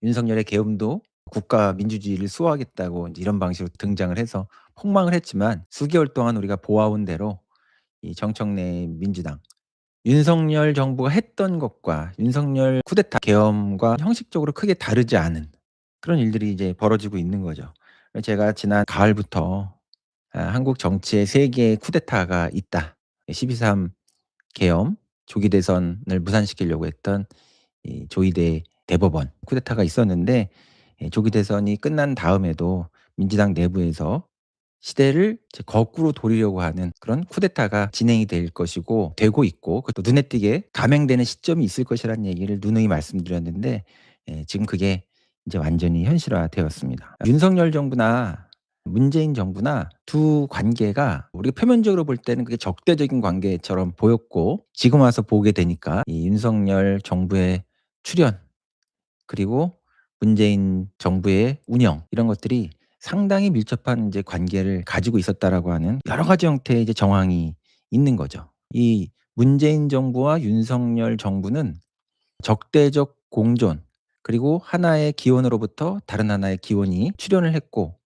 윤석열의 계엄도 국가 민주주의를 수호하겠다고 인제 이런 방식으로 등장을 해서 폭망을 했지만 수개월 동안 우리가 보아온 대로 이 정청래 민주당, 윤석열 정부가 했던 것과 윤석열 쿠데타 계엄과 형식적으로 크게 다르지 않은 그런 일들이 이제 벌어지고 있는 거죠. 제가 지난 가을부터 한국 정치에 세 개의 쿠데타가 있다. 12.3 계엄, 조기 대선을 무산시키려고 했던 이 조이대 대법원 쿠데타가 있었는데 조기 대선이 끝난 다음에도 민주당 내부에서 시대를 이제 거꾸로 돌리려고 하는 그런 쿠데타가 진행이 될 것이고 되고 있고 그것도 눈에 띄게 감행되는 시점이 있을 것이라는 얘기를 누누이 말씀드렸는데 지금 그게 이제 완전히 현실화되었습니다. 윤석열 정부나 문재인 정부나 두 관계가 우리가 표면적으로 볼 때는 그게 적대적인 관계처럼 보였고 지금 와서 보게 되니까 이 윤석열 정부의 출현 그리고 문재인 정부의 운영 이런 것들이 상당히 밀접한 인제 관계를 가지고 있었다라고 하는 여러 가지 형태의 이제 정황이 있는 거죠. 이 문재인 정부와 윤석열 정부는 적대적 공존 그리고 하나의 기원으로부터 다른 하나의 기원이 출현을 했고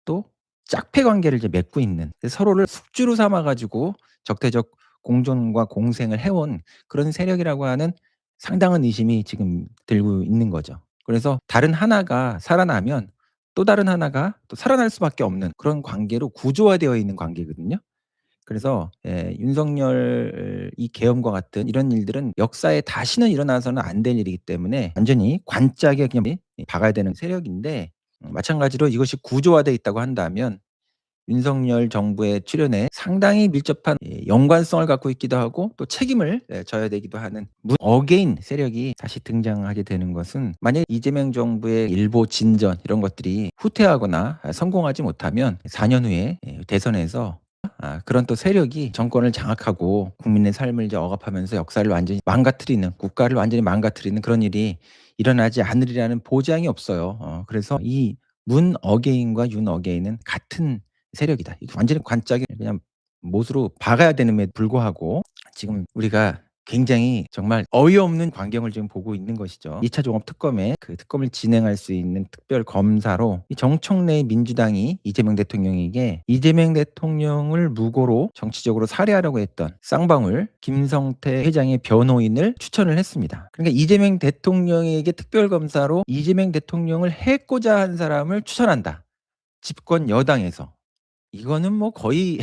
또 짝패 관계를 이제 맺고 있는 서로를 숙주로 삼아 가지고 적대적 공존과 공생을 해온 그런 세력이라고 하는 상당한 의심이 지금 들고 있는 거죠. 그래서 다른 하나가 살아나면 또 다른 하나가 또 살아날 수밖에 없는 그런 관계로 구조화되어 있는 관계거든요. 그래서 윤석열 이 계엄과 같은 이런 일들은 역사에 다시는 일어나서는 안 될 일이기 때문에 완전히 관짝에 그냥 박아야 되는 세력인데 마찬가지로 이것이 구조화되어 있다고 한다면 윤석열 정부의 출현에 상당히 밀접한 연관성을 갖고 있기도 하고 또 책임을 져야 되기도 하는 어게인 세력이 다시 등장하게 되는 것은 만약 이재명 정부의 일보 진전 이런 것들이 후퇴하거나 성공하지 못하면 4년 후에 대선에서 그런 또 세력이 정권을 장악하고 국민의 삶을 이제 억압하면서 역사를 완전히 망가뜨리는 국가를 완전히 망가뜨리는 그런 일이 일어나지 않으리라는 보장이 없어요. 그래서 이 문 어게인과 윤 어게인은 같은 세력이다. 이게 완전히 관짝에 그냥 못으로 박아야 되는에 불구하고 지금 우리가 굉장히 정말 어이없는 광경을 지금 보고 있는 것이죠. 2차 종합 특검에 그 특검을 진행할 수 있는 특별 검사로 이 정청래 민주당이 이재명 대통령에게 이재명 대통령을 무고로 정치적으로 살해하려고 했던 쌍방울 김성태 회장의 변호인을 추천을 했습니다. 그러니까 이재명 대통령에게 특별 검사로 이재명 대통령을 해코자 한 사람을 추천한다. 집권 여당에서. 이거는 뭐 거의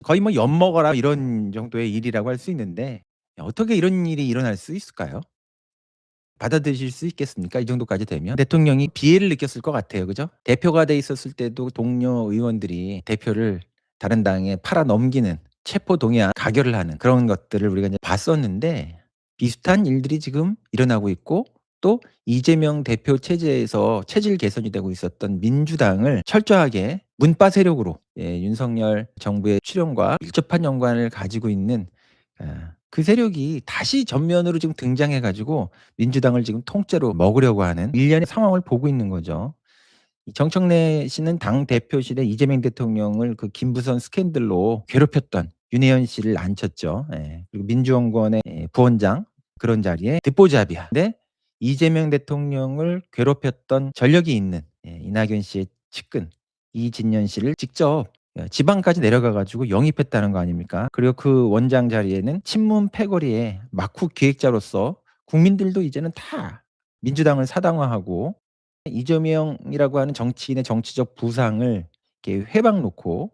거의 뭐 엿먹어라 이런 정도의 일이라고 할 수 있는데 어떻게 이런 일이 일어날 수 있을까요? 받아들이실 수 있겠습니까? 이 정도까지 되면? 대통령이 비애를 느꼈을 것 같아요. 그죠? 대표가 돼 있었을 때도 동료 의원들이 대표를 다른 당에 팔아 넘기는 체포 동의안 가결을 하는 그런 것들을 우리가 이제 봤었는데 비슷한 일들이 지금 일어나고 있고 또 이재명 대표 체제에서 체질 개선이 되고 있었던 민주당을 철저하게 문파 세력으로 윤석열 정부의 출현과 밀접한 연관을 가지고 있는 그 세력이 다시 전면으로 지금 등장해 가지고 민주당을 지금 통째로 먹으려고 하는 일련의 상황을 보고 있는 거죠. 이 정청래 씨는 당대표실에 이재명 대통령을 그 김부선 스캔들로 괴롭혔던 윤혜연 씨를 앉혔죠. 그리고 민주연구원의 부원장 그런 자리에 듣보잡이야. 근데 이재명 대통령을 괴롭혔던 전력이 있는 이낙연 씨의 측근 이진년 씨를 직접 지방까지 내려가 가지고 영입했다는 거 아닙니까? 그리고 그 원장 자리에는 친문 패거리의 막후 기획자로서 국민들도 이제는 다 민주당을 사당화하고 이재명이라고 하는 정치인의 정치적 부상을 이렇게 회방 놓고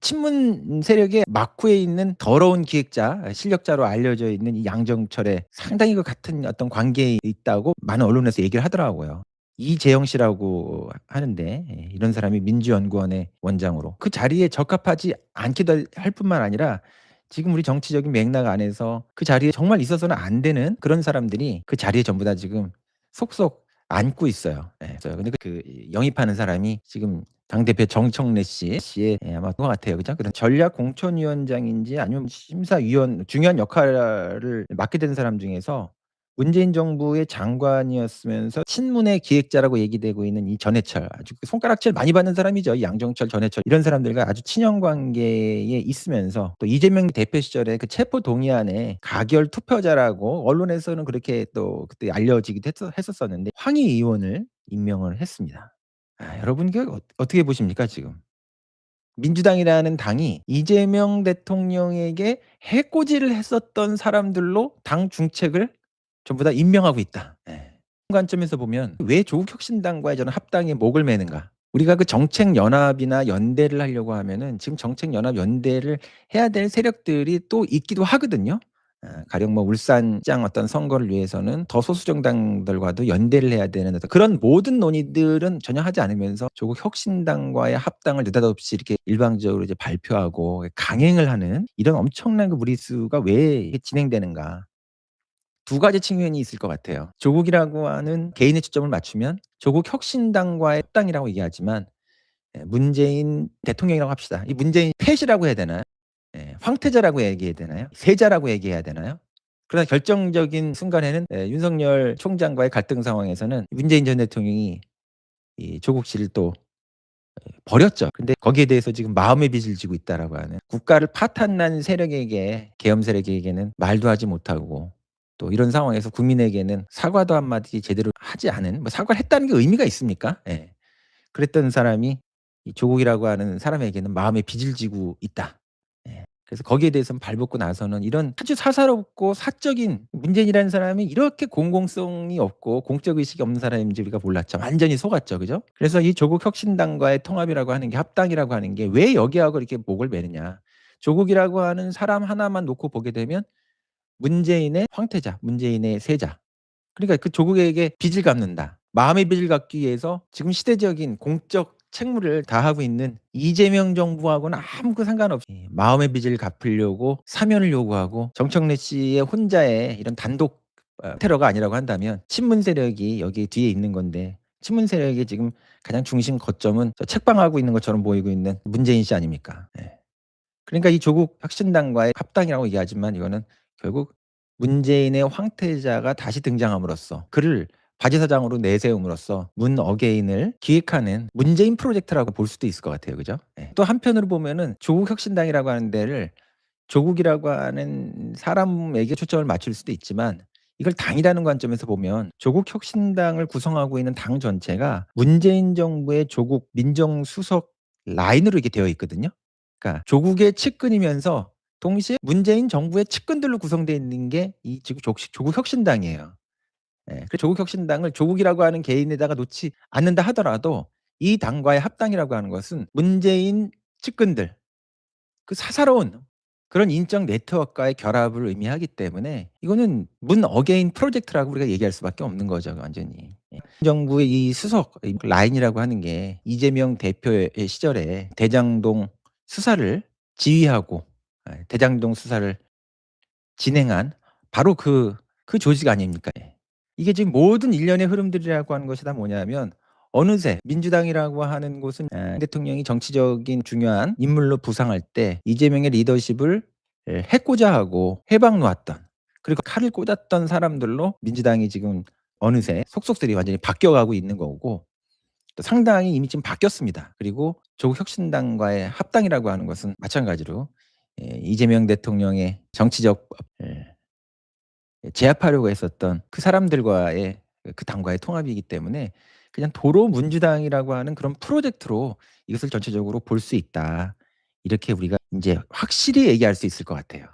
친문 세력의 막후에 있는 더러운 기획자, 실력자로 알려져 있는 이 양정철의 상당히 그 같은 어떤 관계에 있다고 많은 언론에서 얘기를 하더라고요. 이재영 씨라고 하는데 이런 사람이 민주연구원의 원장으로 그 자리에 적합하지 않기도 할 뿐만 아니라 지금 우리 정치적인 맥락 안에서 그 자리에 정말 있어서는 안 되는 그런 사람들이 그 자리에 전부 다 지금 속속 앉고 있어요. 근데 그 영입하는 사람이 지금 당대표 정청래 씨의 아마 그거 같아요. 그죠? 그런 전략 공천위원장인지 아니면 심사위원 중요한 역할을 맡게 된 사람 중에서 문재인 정부의 장관이었으면서 친문의 기획자라고 얘기되고 있는 이 전해철, 아주 그 손가락질 많이 받는 사람이죠. 이 양정철, 전해철 이런 사람들과 아주 친연 관계에 있으면서 또 이재명 대표 시절에 그 체포 동의안에 가결 투표자라고 언론에서는 그렇게 또 그때 알려지기도 했었었는데 황희 의원을 임명을 했습니다. 여러분 이게 어떻게 보십니까 지금? 민주당이라는 당이 이재명 대통령에게 해코지를 했었던 사람들로 당 중책을 전부 다 임명하고 있다. 예. 관점에서 보면 왜 조국 혁신당과의 저는 합당에 목을 매는가? 우리가 그 정책 연합이나 연대를 하려고 하면은 지금 정책 연합 연대를 해야 될 세력들이 또 있기도 하거든요. 가령 뭐 울산시장 어떤 선거를 위해서는 더 소수 정당들과도 연대를 해야 되는 어떤 그런 모든 논의들은 전혀 하지 않으면서 조국 혁신당과의 합당을 느닷없이 이렇게 일방적으로 이제 발표하고 강행을 하는 이런 엄청난 그 무리수가 왜 이게 진행되는가. 두 가지 측면이 있을 것 같아요. 조국이라고 하는 개인의 초점을 맞추면 조국 혁신당과의 합당이라고 얘기하지만 문재인 대통령이라고 합시다. 이 문재인 펫이라고 해야 되나요? 황태자라고 얘기해야 되나요? 세자라고 얘기해야 되나요? 그러나 결정적인 순간에는 윤석열 총장과의 갈등 상황에서는 문재인 전 대통령이 이 조국 씨를 또 버렸죠. 근데 거기에 대해서 지금 마음의 빚을 지고 있다라고 하는 국가를 파탄난 세력에게 계엄 세력에게는 말도 하지 못하고 또 이런 상황에서 국민에게는 사과도 한마디 제대로 하지 않은 뭐 사과를 했다는 게 의미가 있습니까? 예. 그랬던 사람이 이 조국이라고 하는 사람에게는 마음의 빚을 지고 있다. 예. 그래서 거기에 대해서는 발벗고 나서는 이런 아주 사사롭고 사적인 문재인이라는 사람이 이렇게 공공성이 없고 공적 의식이 없는 사람인지 우리가 몰랐죠. 완전히 속았죠. 그죠? 그래서 이 조국 혁신당과의 통합이라고 하는 게 합당이라고 하는 게 왜 여기하고 이렇게 목을 매느냐. 조국이라고 하는 사람 하나만 놓고 보게 되면 문재인의 황태자, 문재인의 세자. 그러니까 그 조국에게 빚을 갚는다. 마음의 빚을 갚기 위해서 지금 시대적인 공적 책무를 다하고 있는 이재명 정부하고는 아무 그 상관없이 마음의 빚을 갚으려고 사면을 요구하고 정청래 씨의 혼자의 이런 단독 테러가 아니라고 한다면 친문 세력이 여기 뒤에 있는 건데 친문 세력의 지금 가장 중심 거점은 저 책방하고 있는 것처럼 보이고 있는 문재인 씨 아닙니까? 예. 그러니까 이 조국 혁신당과의 합당이라고 얘기하지만 이거는 결국 문재인의 황태자가 다시 등장함으로써 그를 바지사장으로 내세움으로써 문 어게인을 기획하는 문재인 프로젝트라고 볼 수도 있을 것 같아요. 그죠? 예. 또 한편으로 보면은 조국 혁신당이라고 하는 데를 조국이라고 하는 사람에게 초점을 맞출 수도 있지만 이걸 당이라는 관점에서 보면 조국 혁신당을 구성하고 있는 당 전체가 문재인 정부의 조국 민정수석 라인으로 이렇게 되어 있거든요. 그러니까 조국의 측근이면서 동시에 문재인 정부의 측근들로 구성되어 있는 게 이 지금 조국 혁신당이에요. 예. 그 조국 혁신당을 조국이라고 하는 개인에다가 놓지 않는다 하더라도 이 당과의 합당이라고 하는 것은 문재인 측근들 그 사사로운 그런 인적 네트워크와의 결합을 의미하기 때문에 이거는 문 어게인 프로젝트라고 우리가 얘기할 수밖에 없는 거죠 완전히. 예. 정부의 이 수석 이 라인이라고 하는 게 이재명 대표의 시절에 대장동 수사를 지휘하고 대장동 수사를 진행한 바로 그 조직 아닙니까? 예. 이게 지금 모든 일련의 흐름들이라고 하는 것이 다 뭐냐면 어느새 민주당이라고 하는 곳은 대통령이 정치적인 중요한 인물로 부상할 때 이재명의 리더십을 해코자 하고 해박 놓았던 그리고 칼을 꽂았던 사람들로 민주당이 지금 어느새 속속들이 완전히 바뀌어가고 있는 거고 또 상당히 이미 지금 바뀌었습니다. 그리고 조국 혁신당과의 합당이라고 하는 것은 마찬가지로 이재명 대통령의 정치적 제압하려고 했었던 그 사람들과의 그 당과의 통합이기 때문에 그냥 도로 민주당이라고 하는 그런 프로젝트로 이것을 전체적으로 볼 수 있다. 이렇게 우리가 인제 확실히 얘기할 수 있을 것 같아요.